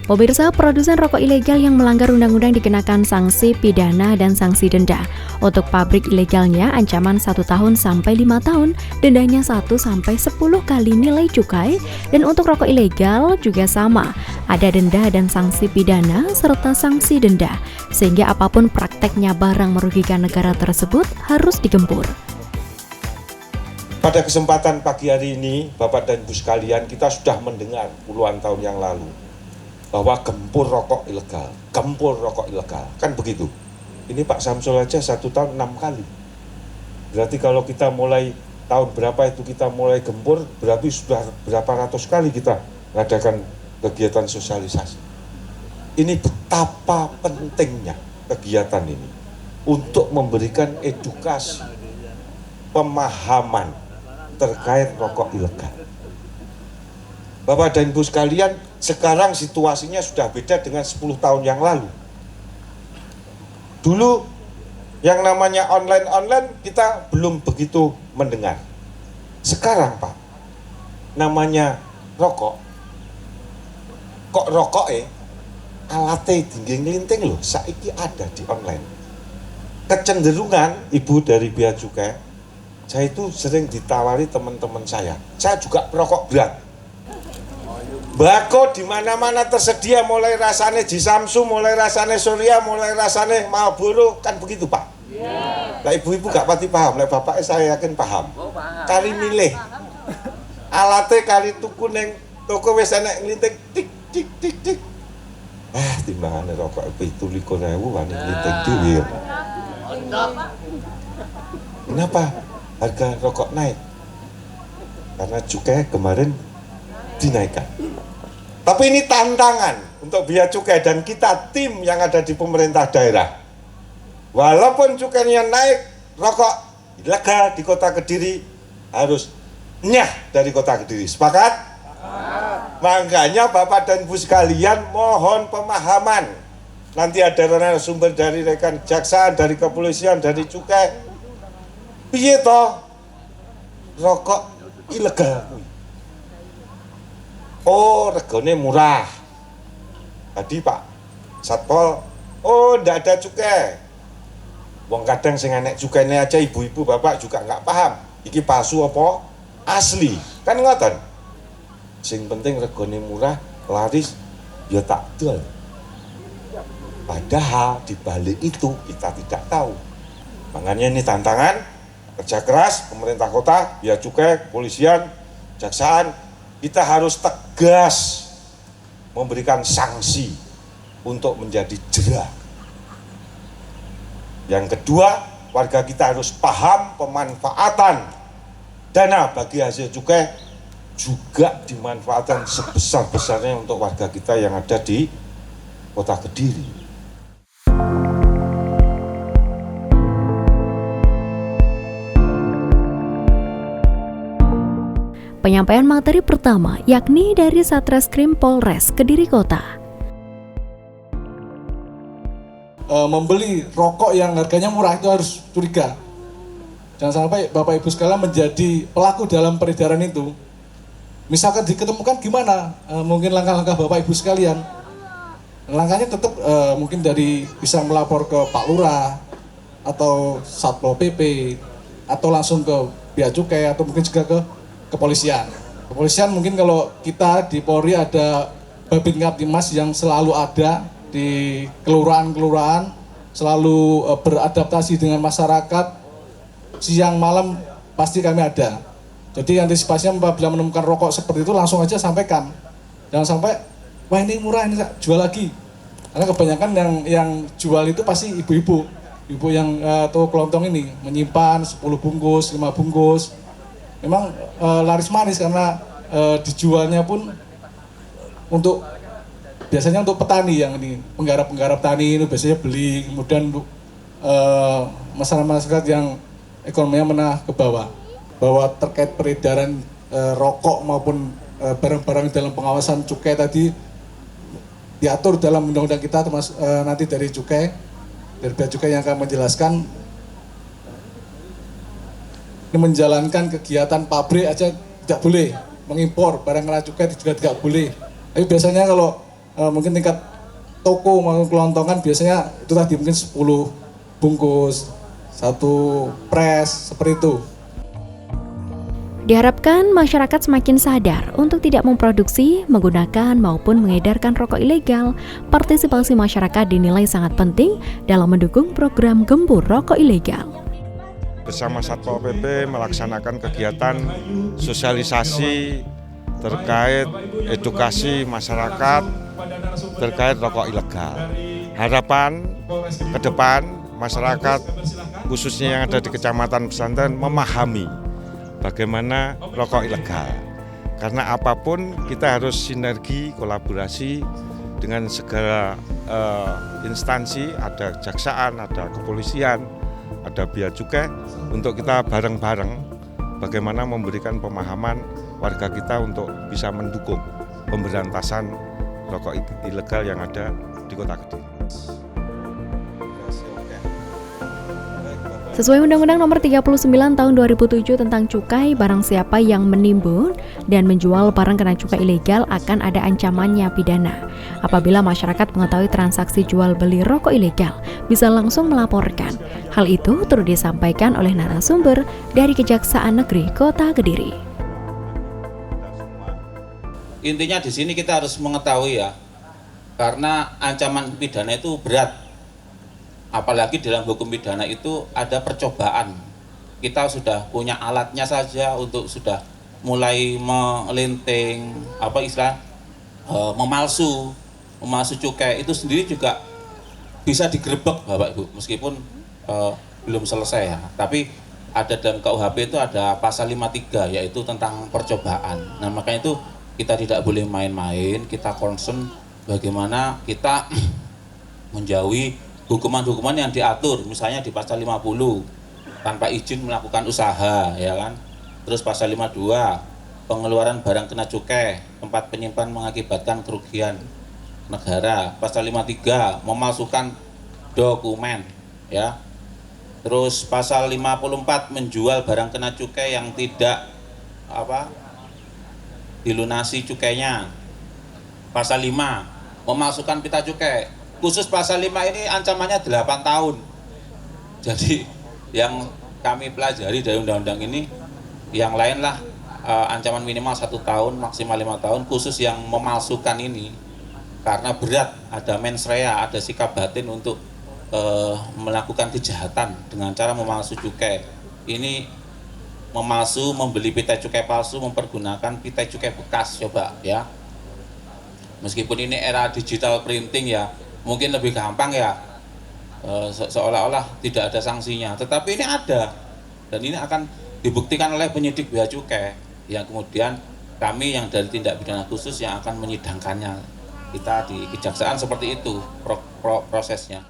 Pemirsa, produsen rokok ilegal yang melanggar undang-undang dikenakan sanksi pidana dan sanksi denda. Untuk pabrik ilegalnya ancaman 1 tahun sampai 5 tahun, dendanya 1 sampai 10 kali nilai cukai, dan untuk rokok ilegal juga sama, ada denda dan sanksi pidana serta sanksi denda, sehingga apapun prakteknya barang merugikan negara tersebut harus digempur. Pada kesempatan pagi hari ini, Bapak dan Ibu sekalian, kita sudah mendengar puluhan tahun yang lalu bahwa gempur rokok ilegal, kan begitu. Ini Pak Samsul aja 1 tahun 6 kali. Berarti kalau kita mulai tahun berapa itu kita mulai gempur, berarti sudah berapa ratus kali kita mengadakan kegiatan sosialisasi. Ini betapa pentingnya kegiatan ini untuk memberikan edukasi, pemahaman terkait rokok ilegal. Bapak dan Ibu sekalian, sekarang situasinya sudah beda dengan 10 tahun yang lalu. Dulu yang namanya online kita belum begitu mendengar. Sekarang Pak, namanya rokok, kok rokok alatnya tinggi ngelinting loh, saiki ada di online. Kecenderungan Ibu dari Bea Cukai, saya itu sering ditawari teman-teman saya juga perokok berat. Bako di mana-mana tersedia, mulai rasanya di Samsu, mulai rasanya Surya, mulai rasanya Marlboro, kan begitu Pak? Nah ibu-ibu gak pati paham, nah bapaknya saya yakin paham. Kali milih, alatnya kali tuku neng toko wis enek nglinting tik tik tik tik. Timbangannya rokok itu 17.000 wani nglinting dhewe. Kenapa harga rokok naik? Karena cukai kemarin dinaikkan. Tapi ini tantangan untuk Bea Cukai dan kita tim yang ada di pemerintah daerah. Walaupun cukainya naik, rokok ilegal di Kota Kediri harus nyah dari Kota Kediri. Sepakat? Makanya Bapak dan Ibu sekalian mohon pemahaman. Nanti ada narasumber dari rekan kejaksaan, dari kepolisian, dari cukai. Piye toh rokok ilegal? Oh, regane murah. Tadi Pak Satpol, oh ndak ada cukai. Wong kadang sing enek cukaine aja ibu-ibu bapak juga nggak paham. Iki palsu apa asli? Kan ngoten. Sing penting regane murah, laris ya tak dol. Padahal di balik itu kita tidak tahu. Makanya ini tantangan, kerja keras pemerintah kota, Bea Cukai, kepolisian, kejaksaan. Kita harus tegas memberikan sanksi untuk menjadi jera. Yang kedua, warga kita harus paham pemanfaatan dana bagi hasil cukai juga dimanfaatkan sebesar-besarnya untuk warga kita yang ada di Kota Kediri. Penyampaian materi pertama yakni dari Satreskrim Polres Kediri Kota. Membeli rokok yang harganya murah itu harus curiga. Jangan sampai Bapak Ibu sekalian menjadi pelaku dalam peredaran itu. Misalkan diketemukan gimana? Mungkin langkah-langkah Bapak Ibu sekalian. Langkahnya tetap mungkin dari bisa melapor ke Pak Lurah atau Satpol PP atau langsung ke Bea Cukai atau mungkin juga ke kepolisian. Kepolisian mungkin kalau kita di Polri ada Babin Kaptimas yang selalu ada di kelurahan-kelurahan, selalu beradaptasi dengan masyarakat, siang malam pasti kami ada. Jadi antisipasinya apabila menemukan rokok seperti itu langsung aja sampaikan. Jangan sampai, wah ini murah, ini jual lagi. Karena kebanyakan yang jual itu pasti ibu-ibu. Ibu yang toko kelontong ini menyimpan 10 bungkus, 5 bungkus. Memang laris manis karena dijualnya pun biasanya untuk petani yang ini, penggarap tani itu biasanya beli, kemudian untuk masyarakat yang ekonominya menengah ke bawah. Bahwa terkait peredaran rokok maupun barang-barang dalam pengawasan cukai tadi diatur dalam undang-undang kita, termasuk nanti dari cukai, dari Bea Cukai yang akan menjelaskan. Menjalankan kegiatan pabrik aja tidak boleh, mengimpor barang kena cukai juga tidak boleh. Tapi biasanya kalau mungkin tingkat toko maupun kelontongan biasanya itu tadi mungkin 10 bungkus, 1 press, seperti itu. Diharapkan masyarakat semakin sadar untuk tidak memproduksi, menggunakan maupun mengedarkan rokok ilegal. Partisipasi masyarakat dinilai sangat penting dalam mendukung program Gempur Rokok Ilegal. Bersama Satpol PP melaksanakan kegiatan sosialisasi terkait edukasi masyarakat terkait rokok ilegal. Harapan ke depan masyarakat khususnya yang ada di Kecamatan Pesantren memahami bagaimana rokok ilegal. Karena apapun kita harus sinergi, kolaborasi dengan segala instansi, ada kejaksaan, ada kepolisian, ada bea cukai, untuk kita bareng-bareng bagaimana memberikan pemahaman warga kita untuk bisa mendukung pemberantasan rokok ilegal yang ada di Kota Kediri. Sesuai Undang-Undang Nomor 39 Tahun 2007 tentang cukai, barang siapa yang menimbun dan menjual barang kena cukai ilegal akan ada ancamannya pidana. Apabila masyarakat mengetahui transaksi jual beli rokok ilegal, bisa langsung melaporkan. Hal itu turut disampaikan oleh narasumber dari Kejaksaan Negeri Kota Kediri. Intinya di sini kita harus mengetahui ya, karena ancaman pidana itu berat. Apalagi dalam hukum pidana itu ada percobaan. Kita sudah punya alatnya saja untuk sudah mulai melinting memalsu cukai itu sendiri juga bisa digerebek Bapak Ibu, meskipun belum selesai ya. Tapi ada dalam KUHP itu ada pasal 53 yaitu tentang percobaan. Nah, makanya itu kita tidak boleh main-main, kita concern bagaimana kita menjauhi hukuman-hukuman yang diatur, misalnya di pasal 50 tanpa izin melakukan usaha, ya kan. Terus pasal 52 pengeluaran barang kena cukai, tempat penyimpan mengakibatkan kerugian negara. Pasal 53 memalsukan dokumen, ya. Terus pasal 54 menjual barang kena cukai yang tidak dilunasi cukainya. Pasal 5 memalsukan pita cukai. Khusus pasal 5 ini ancamannya 8 tahun. Jadi yang kami pelajari dari undang-undang ini, yang lain lah ancaman minimal 1 tahun, maksimal 5 tahun. Khusus yang memalsukan ini, karena berat, ada mens rea, ada sikap batin untuk melakukan kejahatan dengan cara memalsu cukai. Ini memalsu, membeli pita cukai palsu, mempergunakan pita cukai bekas, coba ya. Meskipun ini era digital printing ya, mungkin lebih gampang ya, seolah-olah tidak ada sanksinya, tetapi ini ada, dan ini akan dibuktikan oleh penyidik bea cukai yang kemudian kami yang dari tindak pidana khusus yang akan menyidangkannya. Kita di kejaksaan seperti itu prosesnya.